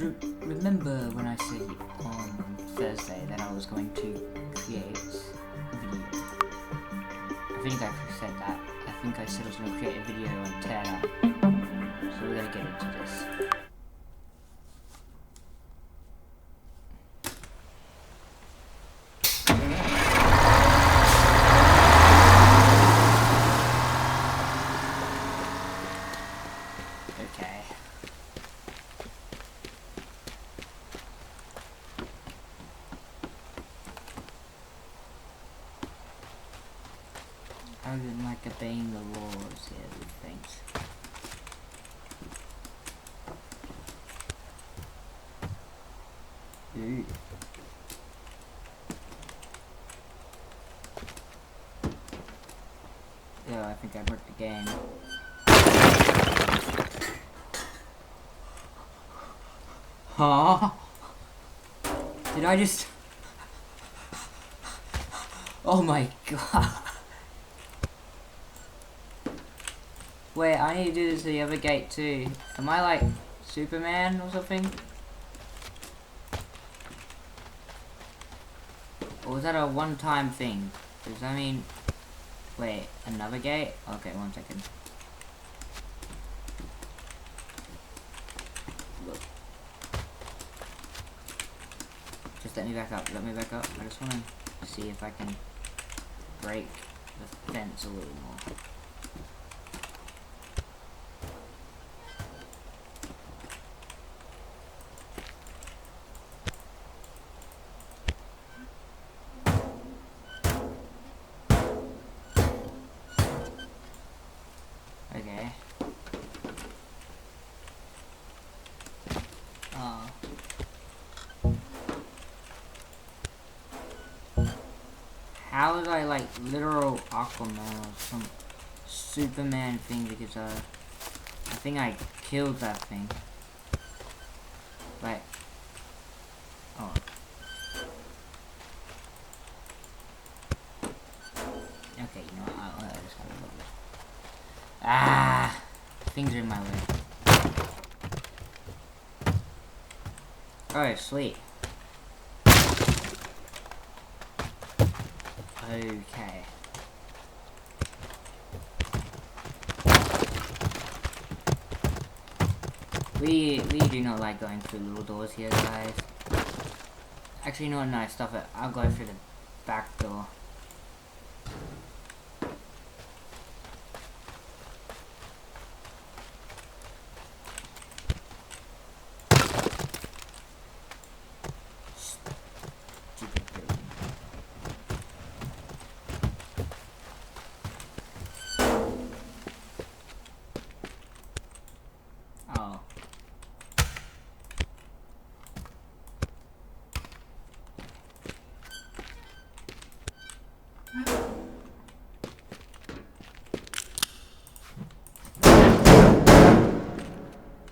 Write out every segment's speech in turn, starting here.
remember when I said on Thursday that I was going to create a video? I think I said that. I think I said I was going to create a video on Teardown. So we're going to get into this. Okay. I didn't like obeying the laws here with things. Ooh. Yeah, I think I broke the game. Huh? Did I just... Oh my god. Wait, I need to do this to the other gate too. Am I like Superman or something? Or was that a one-time thing? Does that mean... Wait, another gate? Okay, 1 second. Look. Just let me back up, let me back up. I just want to see if I can break the fence a little more. Okay. How was I like literal Aquaman or some Superman thing because I think I killed that thing. Like, oh. Okay, you know what? I'll just have a look. Ah, things are in my way. Oh, sweet. Okay. We do not like going through little doors here, guys. Actually, no, stop it. I'll go through the back door.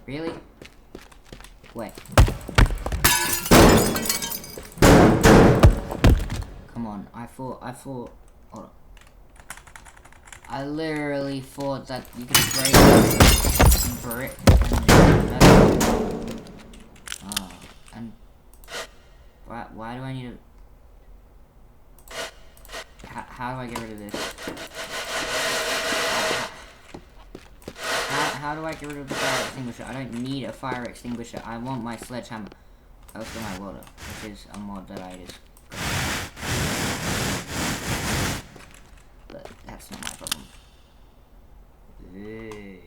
Really? Wait. Come on, I thought, hold on. I literally thought that you could break brick and metal. Oh, and why do I need to... How do I get rid of this? How do I get rid of the fire extinguisher? I don't need a fire extinguisher. I want my sledgehammer. Oh, for my welder, which is a mod that I just... But that's not my problem. Hey.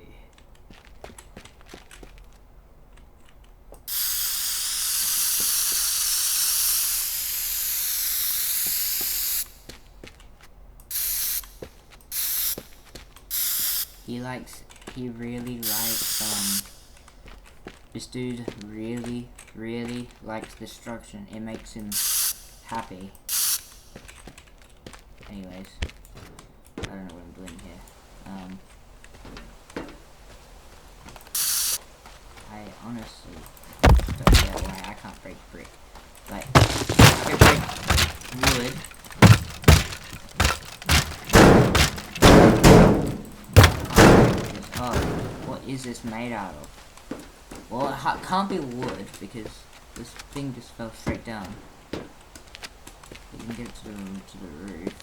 He really likes, this dude really likes destruction. It makes him happy. Anyways, I don't know what I'm doing here. I honestly don't get why I can't break brick. Like, I can break wood. Oh, what is this made out of? Well, it can't be wood because this thing just fell straight down. You can get to the roof.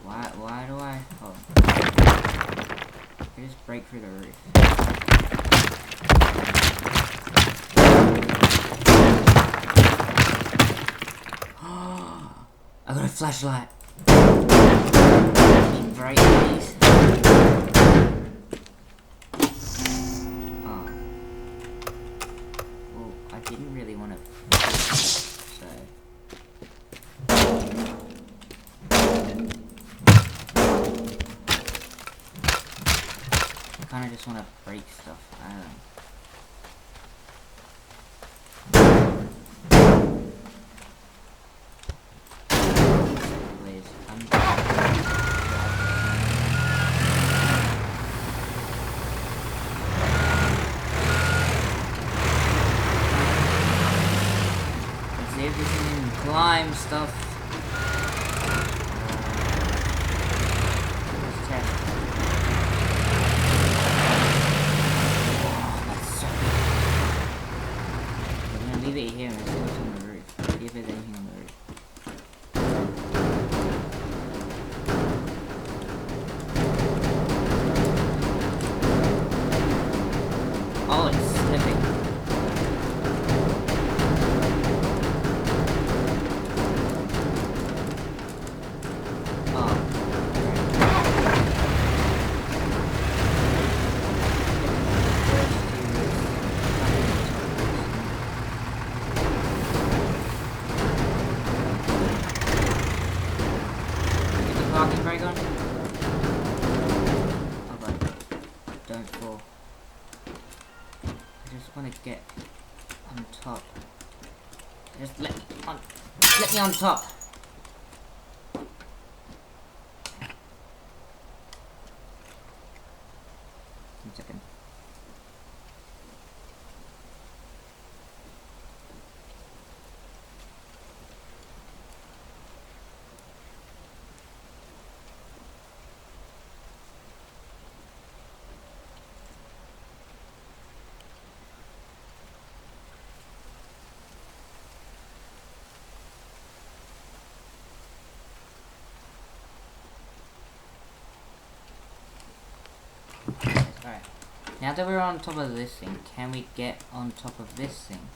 Why do I? Oh, I just break through the roof. I got a flashlight. Bright, please. Oh. Well, I didn't really want to. So. I kind of just want to break stuff. I don't know. Climb stuff. Let's test. Oh, that's so good. We're gonna leave it here and see what's on the roof. See if there's anything on the roof. Oh, it's slipping. Get on top. Just let me on top. 1 second. Alright. Now that we're on top of this thing, can we get on top of this thing?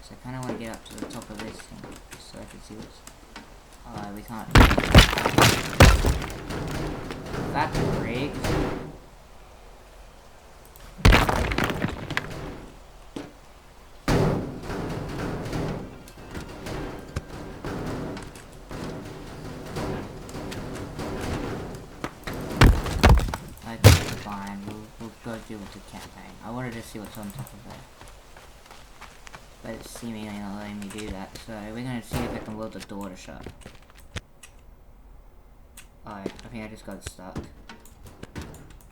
So I kind of want to get up to the top of this thing, just so I can see what's... Oh, we can't. That's rigged. Go deal with the campaign. I wanted to see what's on top of that. But it's seemingly not letting me do that, so we're gonna see if I can weld the door to shut. Oh, I think I just got stuck. Okay,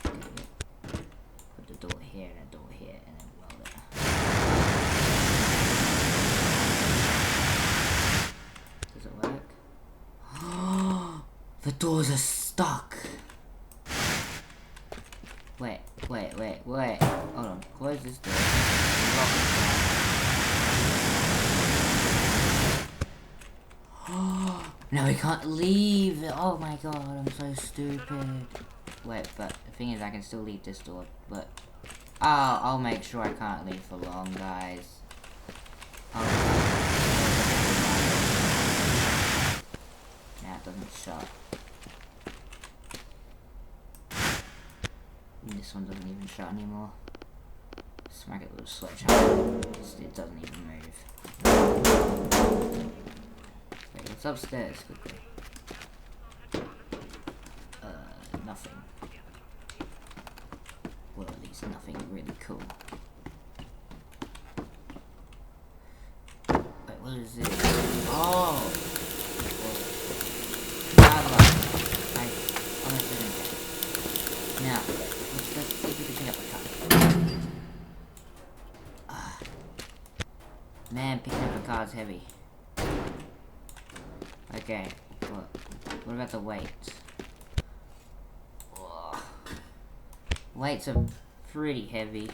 yeah. Put the door here and a door here and then weld it. Does it work? The doors are stuck! Wait. Hold on. Close this door. Lock it down. No, we can't leave! Oh my god, I'm so stupid. Wait, but the thing is I can still leave this door, but... I'll make sure I can't leave for long, guys. Nah, it doesn't shut. This one doesn't even shut anymore. Smack it with a sledgehammer. It doesn't even move. Wait, what's upstairs quickly? Nothing. Well, at least nothing really cool. Wait, what is this? Oh! Bad luck. I honestly didn't get it. Now, let's see if we can pick up a car. Man, picking up a car is heavy. Okay, what? What about the weights? Ugh. Weights are pretty heavy.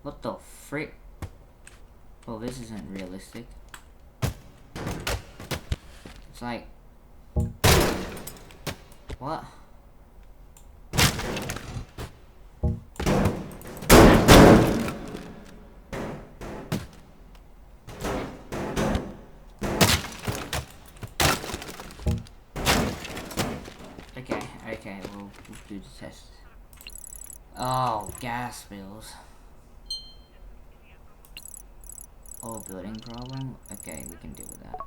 What the frick? Well, this isn't realistic. It's like... What? Okay, we'll do the test. Oh, gas bills. Oh, building problem? Okay, we can deal with that.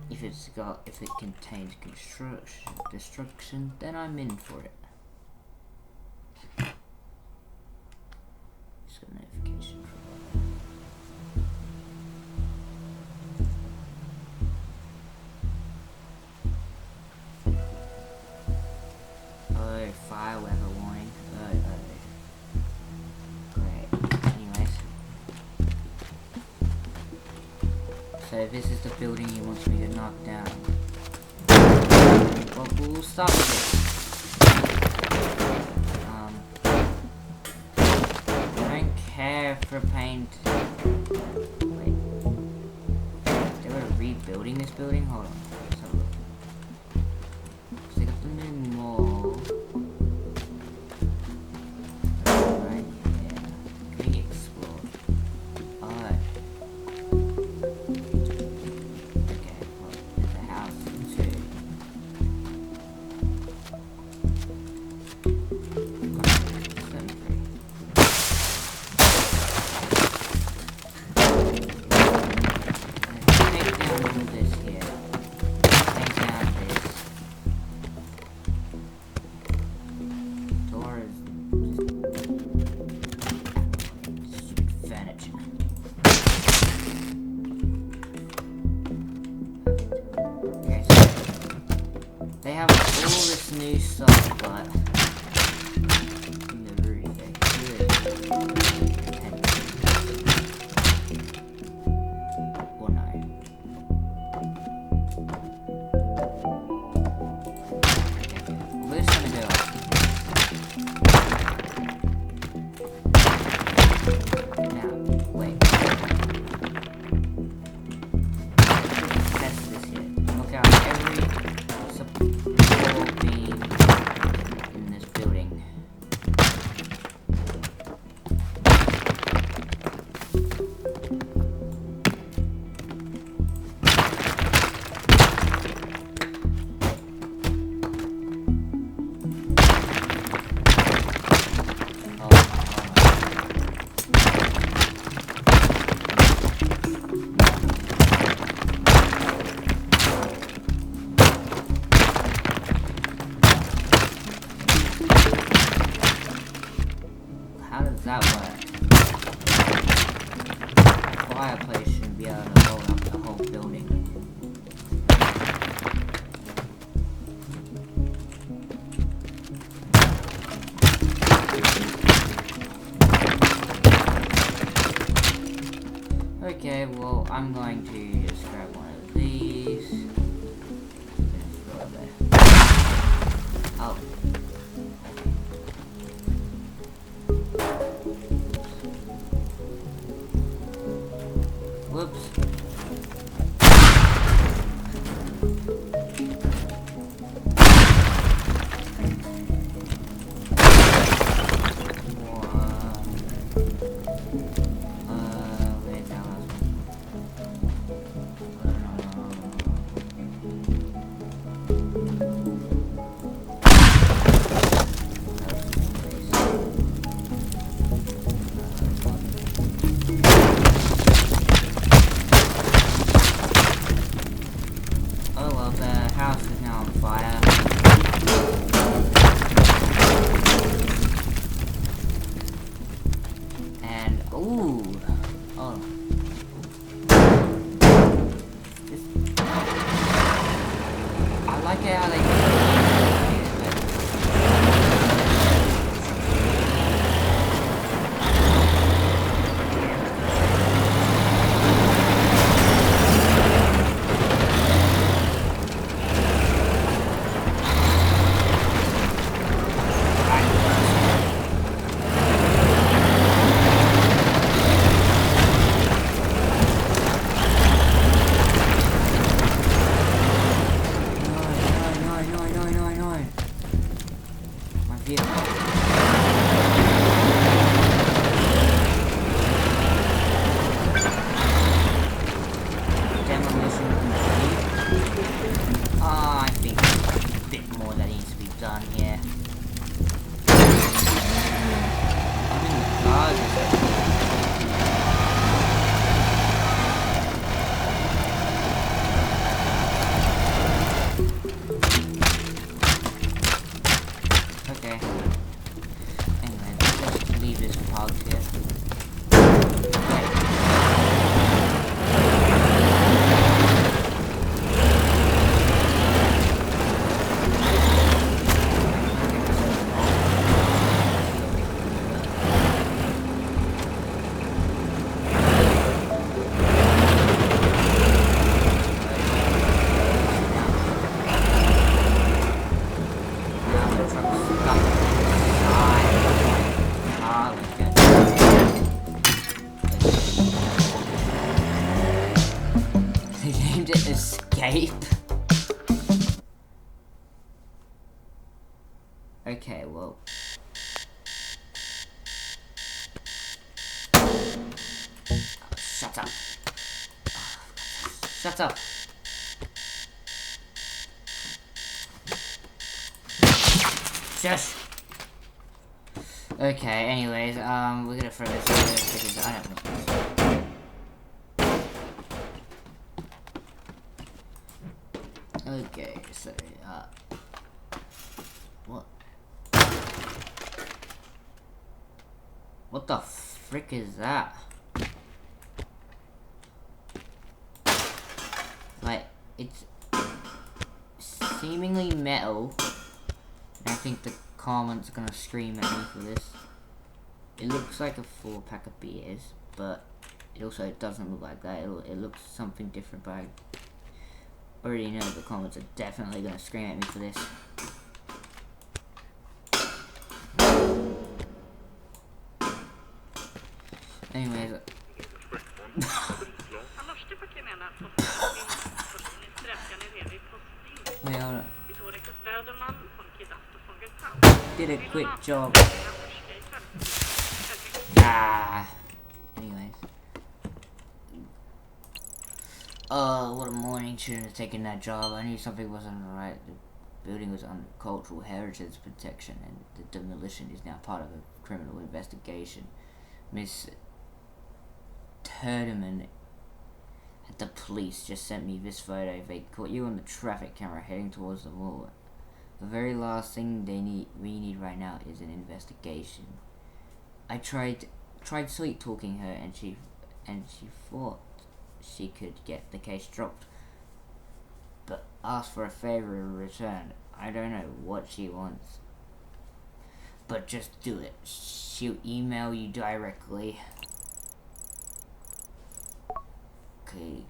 If it contains destruction, then I'm in for it. Just got a notification from fire weather warning. Great. Anyways. So this is the building he wants me to knock down. Well, we'll start with this. I don't care for paint. Wait. They were rebuilding this building? Hold on. Let's have a look. So they got the new mall. They have all this new stuff, but in the roof they could or no. Okay. Well, we're just gonna go up. Now, wait. Test this here. Look out every beam in this building. How does that work? The fireplace shouldn't be able to hold up the whole building. Okay, well, I'm going to just grab one of these. Just throw it there. Oh. Whoops. Wait, that was... Oh well, the house is now on fire. And, ooh! Oh. I like it how they vehicle. Demolition complete. I think there's a bit more that needs to be done here. I'm in the garden. Okay. Anyway, let's just leave this parked here. Escape. Okay, well. Oh, shut up. Shut up. Shush. Okay, anyways, we're gonna throw this away because I don't know. Okay, so, what? What the frick is that? Like, it's seemingly metal, and I think the comments are gonna scream at me for this. It looks like a 4-pack of beers, but it also doesn't look like that. It looks something different, but I already know the comments are definitely gonna scream at me for this. Anyways. Wait, hold on. Did a quick job. Ah. Anyways. What a morning. Shouldn't have taken that job. I knew something wasn't right. The building was under cultural heritage protection, and the demolition is now part of a criminal investigation. Miss Teardown at the police just sent me this photo. They caught you on the traffic camera heading towards the mall. The very last thing we need right now is an investigation. I tried sweet talking her, and she thought she could get the case dropped, but asked for a favor in return. I don't know what she wants, but just do it. She'll email you directly. Okay.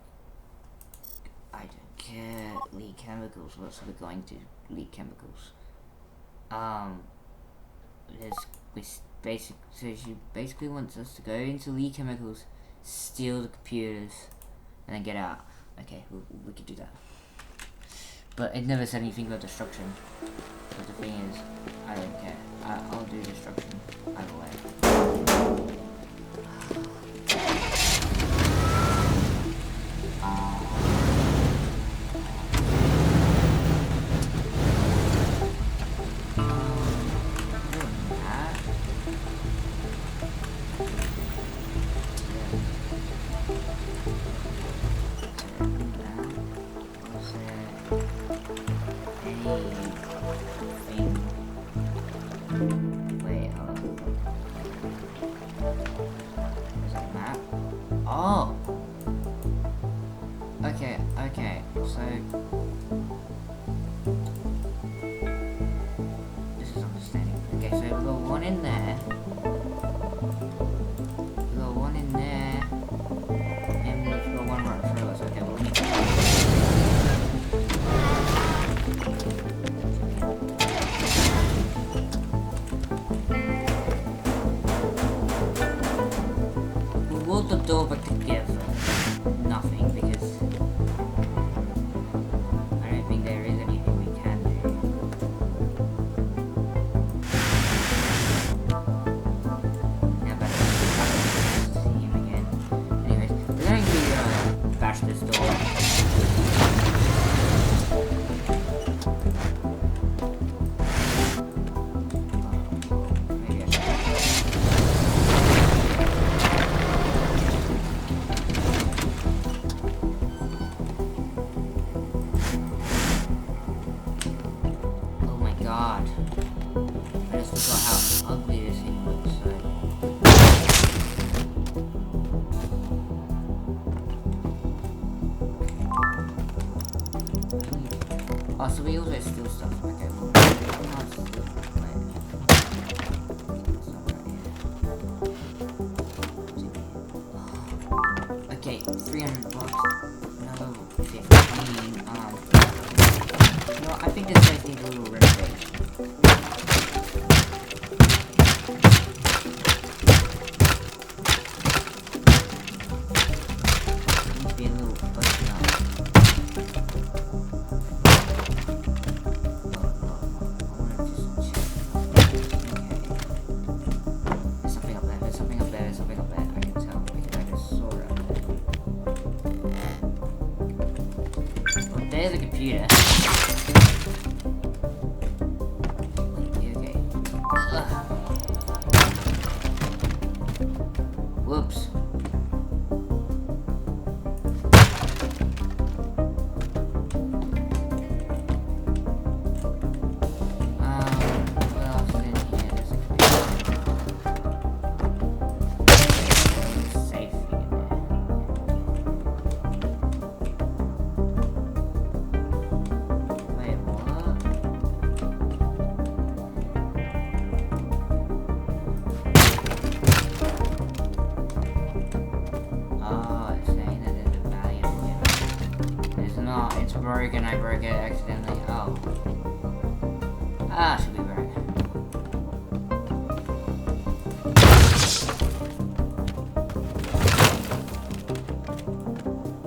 I don't care. Leak chemicals. What's we going to leak chemicals? So she basically wants us to go into leak chemicals, steal the computers, and then get out. Okay, we could do that. But it never said anything about destruction. But the thing is, I don't care. I'll do destruction either way. should we also steal stuff? Okay, well, I can't steal. Wait. It's not right here. Okay, 300 bucks. Another 15. You know, I think this place needs a little renovation. There's a computer. Okay. Ugh. Whoops. What else is in here? There's a computer. Safe in there. Wait, what? Oh, it's saying that there's a value in it. It's not. It's broken. I broke it accidentally. Oh. Ah, should be broken.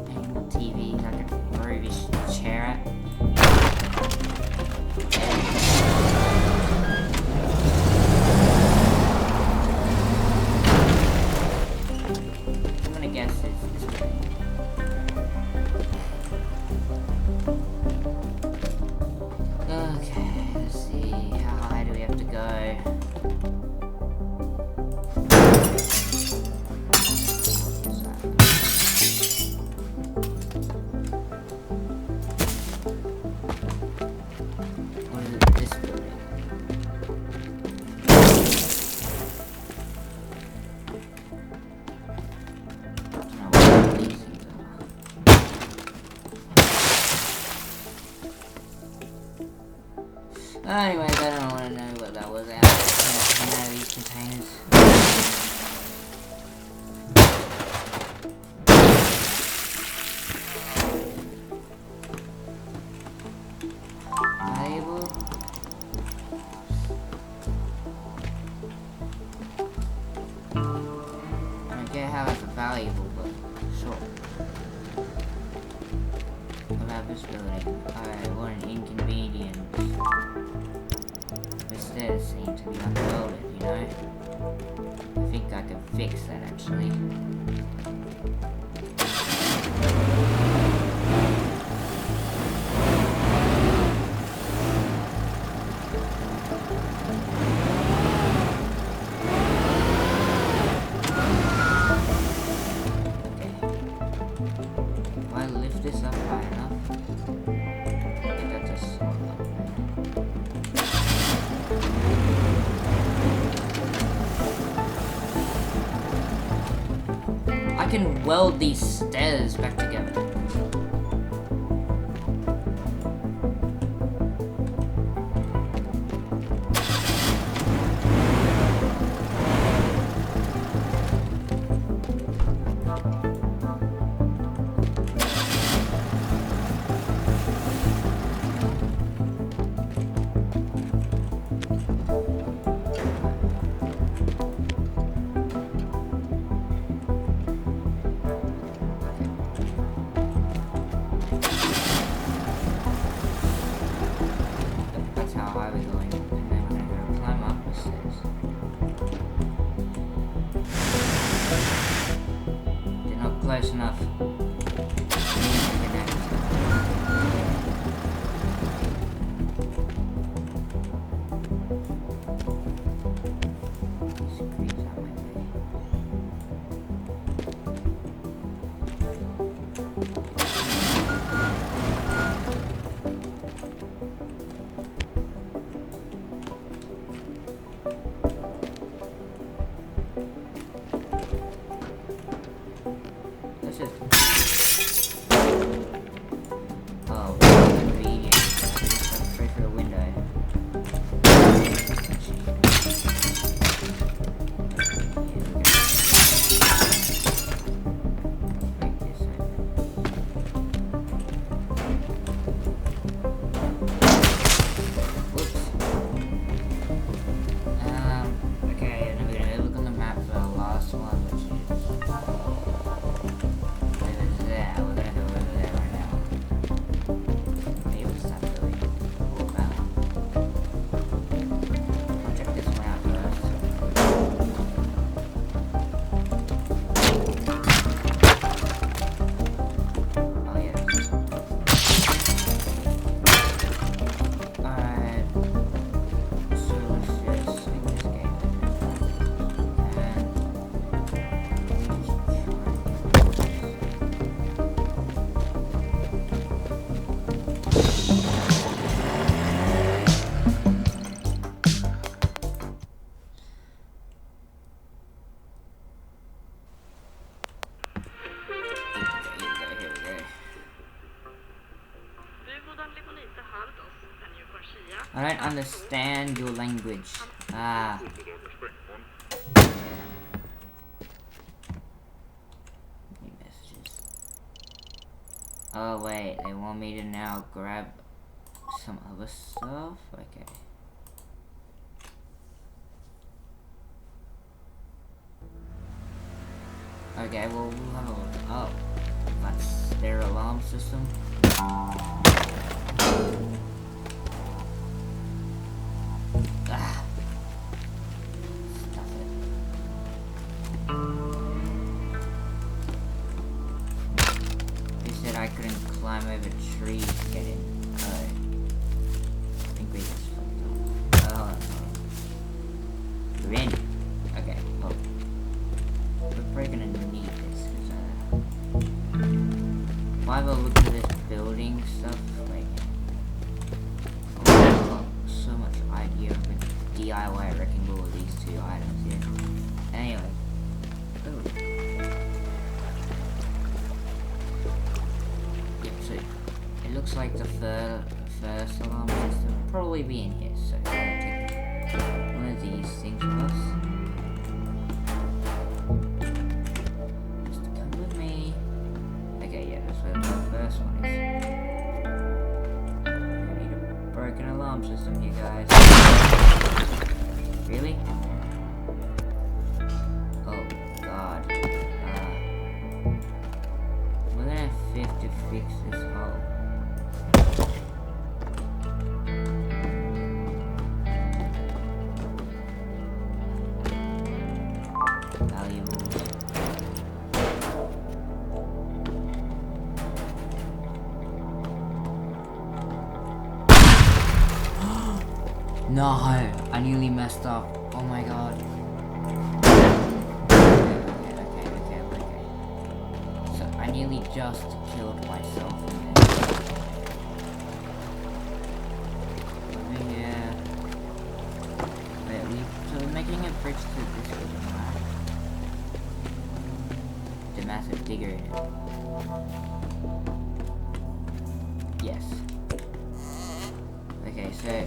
Any more TVs I can throw this chair at? I'm gonna guess it's this way. Okay, let's see. How high do we have to go? What is it? This building? I don't know what these things are. Anyways, I don't want to know what that was out of these containers. Valuable. I don't get how that's valuable, but sure. What about this building? Alright, what an inconvenience. The stairs seem to be unloaded, you know? I think I can fix that actually. Okay. If I lift this up high enough, I think that's a small I can weld these stairs back together. That's how high we're going, and then we're gonna climb up the stairs. They're not close enough. I don't understand your language. Ah. New messages. Oh wait, they want me to now grab some other stuff? Okay. Okay, well, we'll have a look. Oh, that's their alarm system. Ah. Stuff it. They said I couldn't climb over trees to get in. Oh. I think we just fucked up. Oh, no. We're in. Okay, well. We're probably gonna need this, because, if I have a look at this building stuff, like, I've got so much idea of DIY wrecking ball with these two items here. Anyway. Ooh. Yeah, so, it looks like the first alarm system will probably be in here, so I'm gonna take one of these things with us. First one is. We need a broken alarm system here, guys. Really? Oh god. We're gonna have to fix this hole. Valuables. No, I nearly messed up. Oh my god. Okay. So I nearly just killed myself. Over here. Wait, so we're making a bridge to this building, right? The massive digger in it. Yes. Okay, so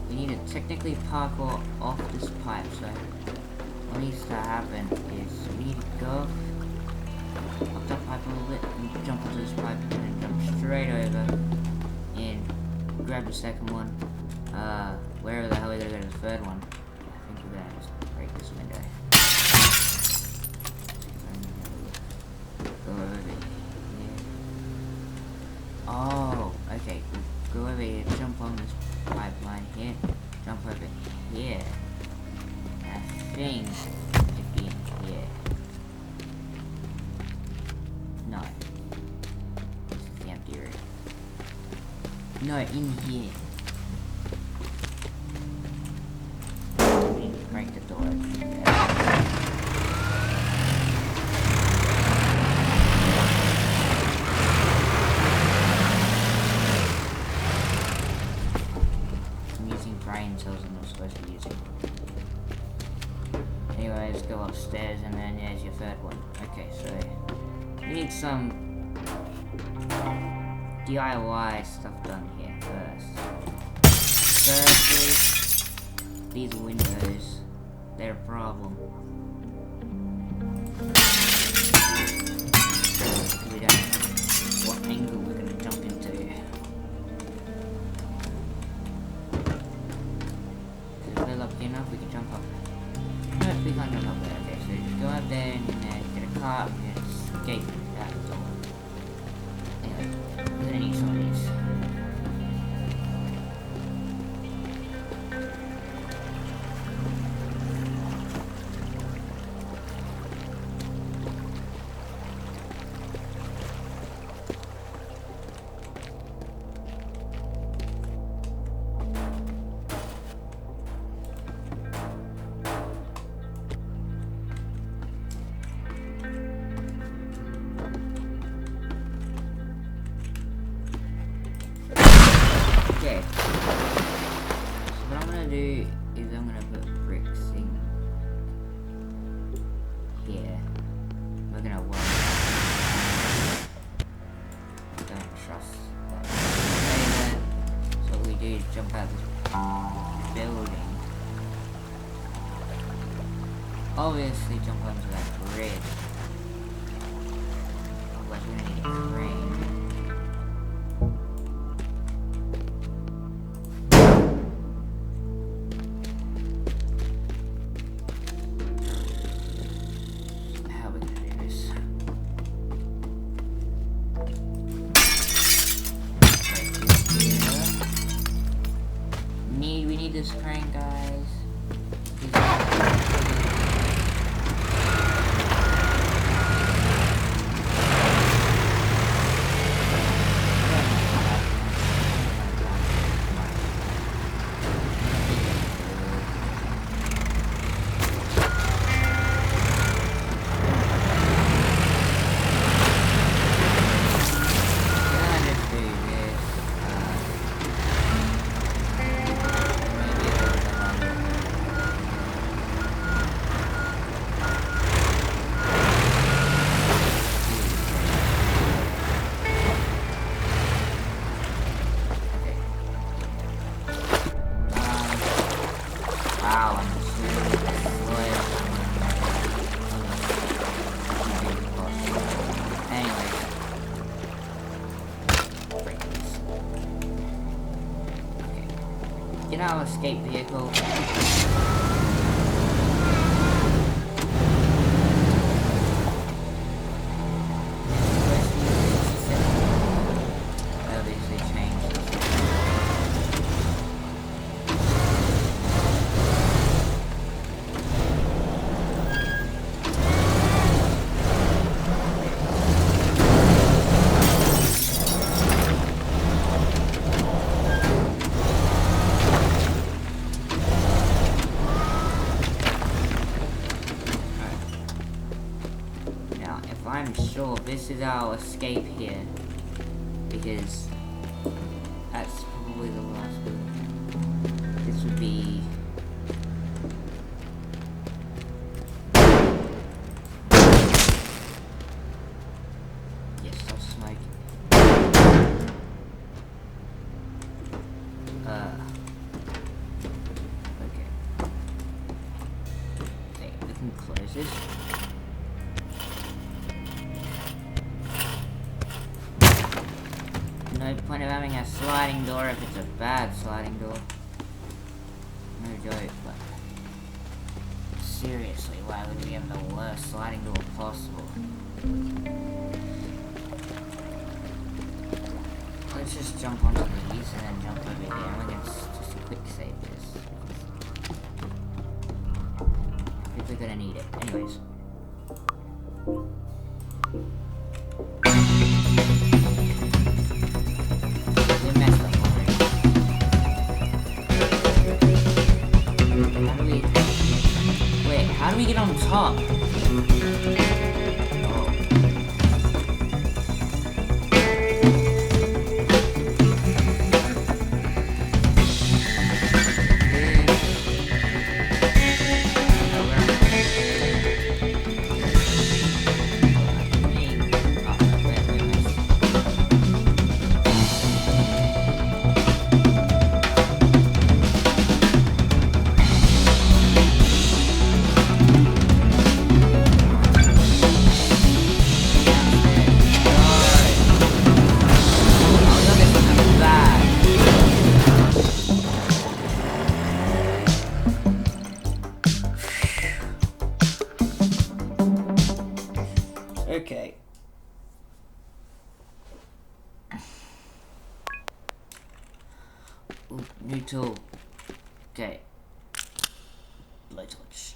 we need to technically parkour off this pipe, so what needs to happen is we need to go up that pipe a little bit and jump onto this pipe and then jump straight over and grab the second one. Wherever the hell we're gonna go to the third one. I think we're gonna just break this window. Go over here. Oh, okay. Go over here, jump on this pipeline here, jump over here. I think it'd be in here. No. This is the empty room. No, in here. We need to break the door open. Cells I'm not supposed to be using. Anyways, go upstairs and then there's your third one. Okay, so we need some DIY stuff done here first. Firstly, these windows, they're a problem. Because we don't know what angle we're going to jump into. Lucky enough, we can jump up. No, we can't jump up there. Okay, so just go up there and then get a car and escape that door. Anyway, we're gonna need some of these. jump out of this building. Obviously jump onto that bridge. Otherwise we're gonna get framed. How are we gonna do this? We need this crane, guys. Get our escape vehicle. Obviously changed this. I'm sure this is our escape here, because that's probably the last one. This would be... Yes, stop smoking. Okay, we can close this. No point of having a sliding door if it's a bad sliding door. No joke, but seriously, why would we have the worst sliding door possible? Let's just jump onto these and then jump over here, and we're gonna just quick save this. I think we're gonna need it. Anyways. How do we get on top? Okay. Ooh, new tool. Okay. Blowtorch.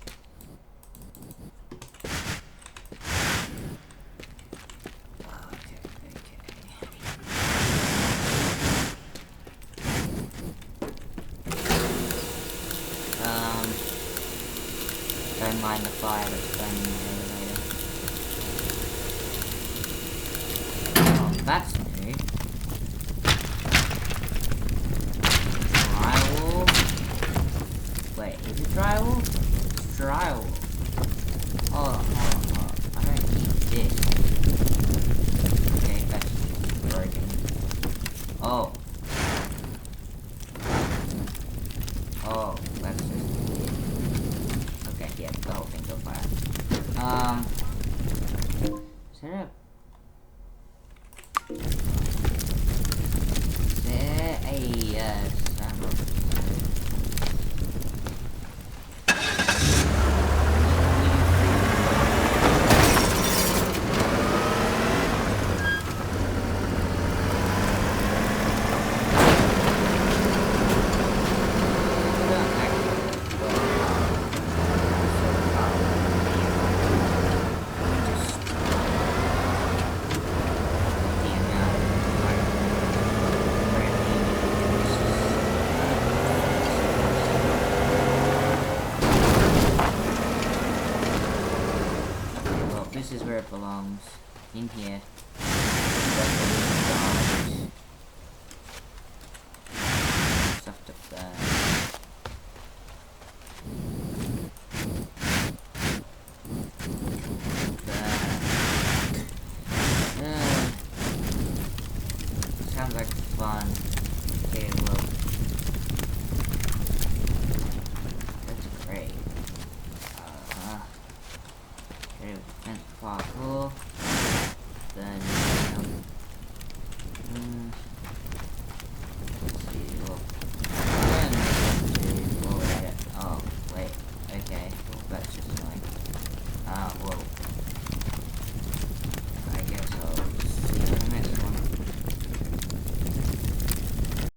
Don't mind the fire that's burning in the elevator. Oh, that's new. Drywall. Wait, is it drywall? It's drywall. Hold on. I don't need this. Okay, that's broken. Oh. Oh, that's just... Okay, yeah, the whole thing's on fire. Is there sandbox? This is where it belongs. In here.